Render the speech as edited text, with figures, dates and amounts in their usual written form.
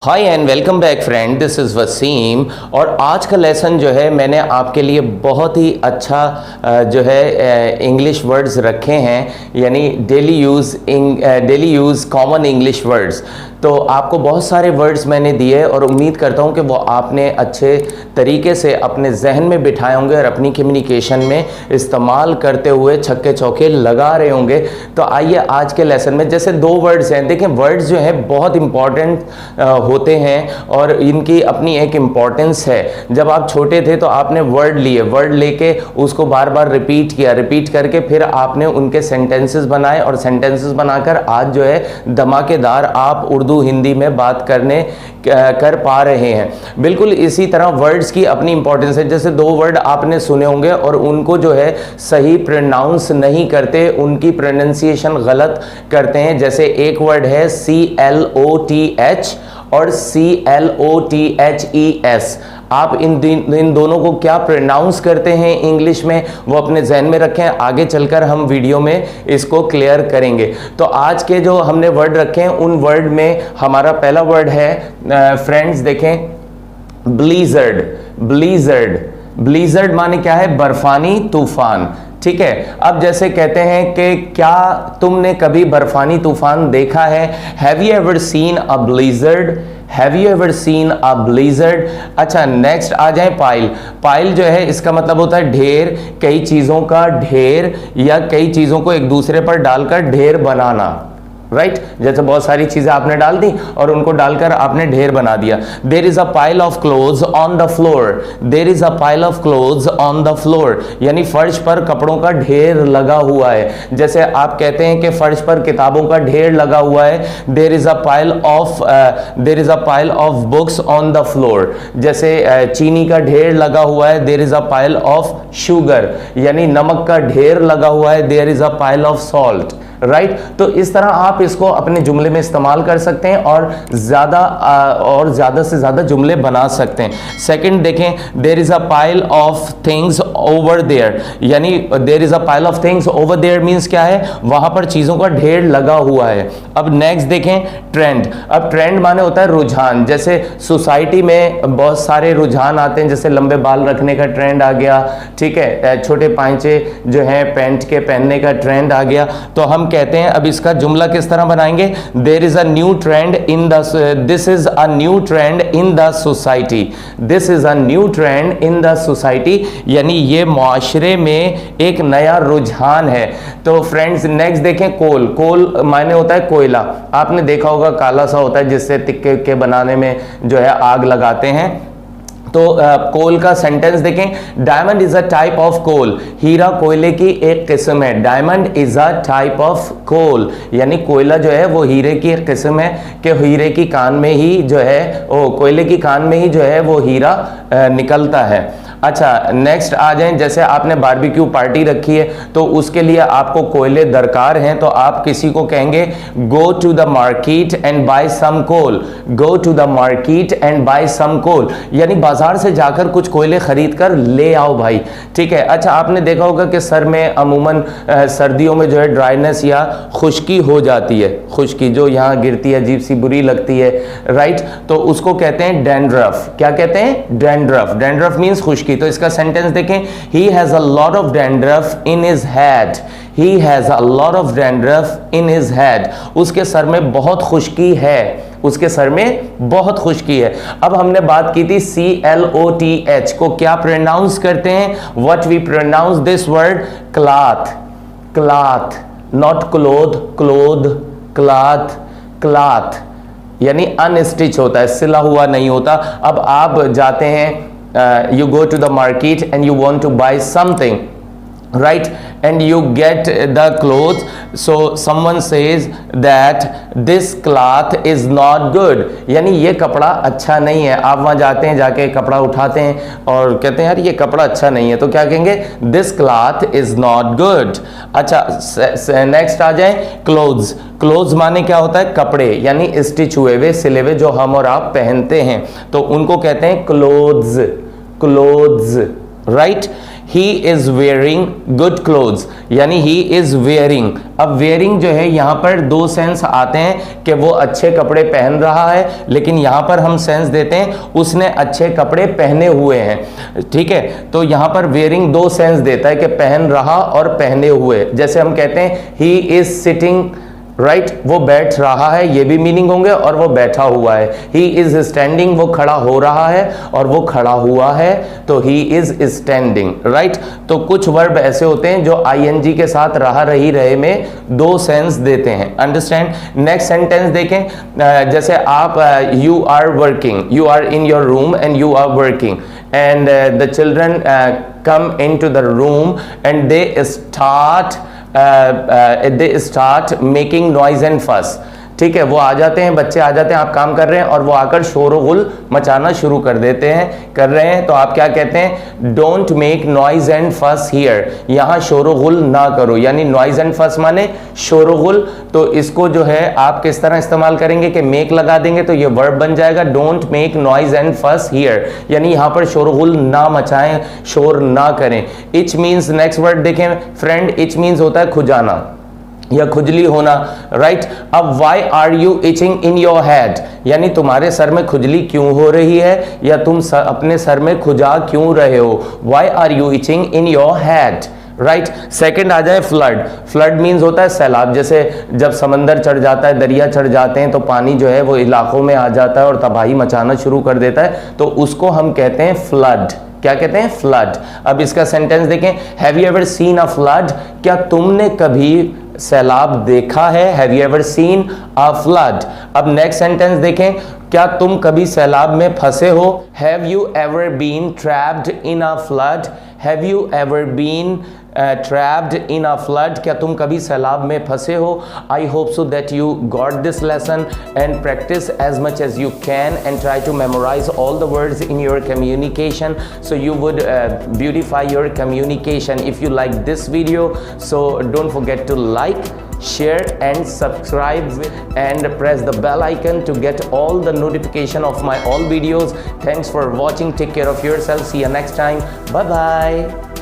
Hi and welcome back friend, this is Waseem. और आज का लेसन जो है मैंने आपके लिए बहुत ही अच्छा जो है इंग्लिश वर्ड्स रखे हैं, यानी daily use common English words. तो आपको बहुत सारे वर्ड्स मैंने दिए और उम्मीद करता हूँ कि वो आपने अच्छे तरीके से अपने जहन में बिठाए होंगे और अपनी कम्युनिकेशन में इस्तेमाल करते हुए छक्के चौके लगा रहे होंगे। तो आइए आज के लेसन में, जैसे दो वर्ड्स हैं, देखें वर्ड्स जो हैं बहुत इंपॉर्टेंट होते हैं और इनकी अपनी एक इम्पॉर्टेंस है। जब आप छोटे थे तो आपने वर्ड लेके उसको बार बार रिपीट करके फिर आपने उनके सेंटेंसेस बनाए और सेंटेंसेस बनाकर आज जो है धमाकेदार आप उर्दू हिंदी में बात कर पा रहे हैं। बिल्कुल इसी तरह वर्ड्स की अपनी इंपॉर्टेंस है। जैसे दो वर्ड आपने सुने होंगे और उनको जो है सही प्रोनाउंस नहीं करते, उनकी प्रोनाउंसिएशन गलत करते हैं। जैसे एक वर्ड है CLOTH और CLOTHES। आप इन दोनों को क्या प्रोनाउंस करते हैं इंग्लिश में, वो अपने जहन में रखें। आगे चलकर हम वीडियो में इसको क्लियर करेंगे। तो आज के जो हमने वर्ड रखे हैं उन वर्ड में हमारा पहला वर्ड है फ्रेंड्स, देखें ब्लीजर्ड माने क्या है? बर्फानी तूफान। ठीक है, अब जैसे कहते हैं कि क्या तुमने कभी बर्फानी तूफान देखा है? Have you ever seen a blizzard? अच्छा, नेक्स्ट आ जाए पाइल जो है इसका मतलब होता है ढेर, कई चीजों का ढेर या कई चीजों को एक दूसरे पर डालकर ढेर बनाना। राइट, जैसे बहुत सारी चीजें आपने डाल दी और उनको डालकर आपने ढेर बना दिया। There is a pile of clothes on the floor, यानी फर्श पर कपड़ों का ढेर लगा हुआ है। जैसे आप कहते हैं कि फर्श पर किताबों का ढेर लगा हुआ है, there is a pile of books on the floor. जैसे चीनी का ढेर लगा हुआ है, there is a pile of sugar, यानी नमक का ढेर लगा हुआ है, there is a pile of salt. Right, तो इस तरह आप इसको अपने जुमले में इस्तेमाल कर सकते हैं और ज्यादा से ज्यादा जुमले बना सकते हैं। सेकंड देखें, there is a pile of things over there, यानी there is a pile of things over there means क्या है? वहां पर चीजों का ढेर लगा हुआ है। अब नेक्स्ट देखें ट्रेंड। अब ट्रेंड माने होता है रुझान। जैसे सोसाइटी में बहुत सारे रुझान आते हैं, जैसे लंबे बाल रखने का ट्रेंड आ गया, ठीक है, छोटे पांचे जो है पैंट के पहनने का ट्रेंड आ गया। तो हम कहते हैं, अब इसका जुमला किस तरह बनाएंगे? This is a new trend in the society, यानी ये मुआशरे में एक नया रुझान है। तो फ्रेंड्स नेक्स्ट देखें कोल मायने होता है कोयला। आपने देखा होगा काला सा होता है जिससे तिक्के के बनाने में जो है आग लगाते हैं। तो कोल का सेंटेंस देखें, diamond is a type of coal, हीरा कोयले की एक किस्म है। Diamond is a type of coal, यानी कोयला जो है वो हीरे की एक किस्म है कि हीरे की कान में ही जो है कोयले की कान में ही जो है वो हीरा निकलता है। अच्छा, नेक्स्ट आ जाएं, जैसे आपने बारबेक्यू पार्टी रखी है तो उसके लिए आपको कोयले दरकार हैं, तो आप किसी को कहेंगे go to the market and buy some coal, यानी बाजार से जाकर कुछ कोयले खरीद कर ले आओ भाई। ठीक है, अच्छा आपने देखा होगा कि सर में अमूमन सर्दियों में जो है ड्राइनेस या खुश्की हो जाती है, खुश्की जो यहाँ गिरती है अजीब सी बुरी लगती है। राइट, तो उसको कहते हैं डैंड्रफ। क्या कहते हैं? डैंड्रफ मीन्स खुश्की। तो इसका सेंटेंस देखें, he has a lot of dandruff in his head, उसके सर में बहुत खुश्की है। अब हमने बात की थी CLOTH को क्या प्रोनाउंस करते हैं? What we pronounce this word? cloth, not cloth, यानी अनस्टिच होता है, सिला हुआ नहीं होता। अब आप जाते हैं, you go to the market and you want to buy something, right, and you get the clothes, so someone says that this cloth is not good, यानी ये कपड़ा अच्छा नहीं है। आप वहां जाते हैं, जाके कपड़ा उठाते हैं और कहते हैं यार ये कपड़ा अच्छा नहीं है, तो क्या कहेंगे? this cloth is not good। अच्छा, नेक्स्ट आ जाए क्लोथ्स माने क्या होता है? कपड़े, यानी स्टिच हुए हुए सिले हुए जो हम और आप पहनते हैं, तो उनको कहते हैं clothes. Right, he is wearing good clothes, यानी ही इज वेयरिंग। अब वेयरिंग जो है यहाँ पर दो सेंस आते हैं कि वो अच्छे कपड़े पहन रहा है, लेकिन यहाँ पर हम सेंस देते हैं उसने अच्छे कपड़े पहने हुए हैं। ठीक है, तो यहाँ पर वेयरिंग दो सेंस देता है कि पहन रहा और पहने हुए। जैसे हम कहते हैं ही इज सिटिंग, राइट, वो बैठ रहा है, ये भी मीनिंग होंगे, और वो बैठा हुआ है। ही इज स्टैंडिंग, वो खड़ा हो रहा है, और वो खड़ा हुआ है, तो ही इज स्टैंडिंग, राइट। तो कुछ वर्ब ऐसे होते हैं जो आईएनजी के साथ रहा रही रहे में दो सेंस देते हैं। अंडरस्टैंड। नेक्स्ट सेंटेंस देखें, जैसे आप you are working, you are in your room and you are working, and the children come into the room and they start making noise and fuss. ठीक है, वो आ जाते हैं, बच्चे आ जाते हैं, आप काम कर रहे हैं और वो आकर शोर गुल मचाना शुरू कर रहे हैं, तो आप क्या कहते हैं, डोंट मेक नॉइज एंड फस हियर, यहाँ शोर गुल ना करो, यानी नॉइज एंड फस माने शोर गुल। तो इसको जो है आप किस तरह इस्तेमाल करेंगे कि मेक लगा देंगे तो ये वर्ब बन जाएगा डोंट मेक नॉइज एंड फस हियर, यानी यहाँ पर शोर गुल ना मचाएं, शोर ना करें। इच मीन्स, नेक्स्ट वर्ड देखें फ्रेंड, इच मीन्स होता है खुजाना या खुजली होना, राइट। अब why are you itching in your head, यानी तुम्हारे सर में खुजली क्यों हो रही है, या तुम अपने सर में खुजा क्यों रहे हो। Why are you itching in your head, right. Second आ जाए फ्लड। फ्लड मीन्स होता है सैलाब, जैसे जब समंदर चढ़ जाता है, दरिया चढ़ जाते हैं, तो पानी जो है वो इलाकों में आ जाता है और तबाही मचाना शुरू कर देता है, तो उसको हम कहते हैं फ्लड। क्या कहते हैं, फ्लड। अब इसका सेंटेंस देखें, have you ever seen a flood, क्या तुमने कभी सैलाब देखा है, have you ever seen a flood. अब नेक्स्ट सेंटेंस देखें, क्या तुम कभी सैलाब में फंसे हो, have you ever been trapped in a flood, have you ever been trapped in a flood, क्या तुम कभी सैलाब में फंसे हो। I hope so that you got this lesson and practice as much as you can and try to memorise all the words in your communication, so you would beautify your communication. If you like this video, so don't forget to like, share and subscribe and press the bell icon to get all the notification of my all videos. Thanks for watching. Take care of yourself. See you next time. Bye bye.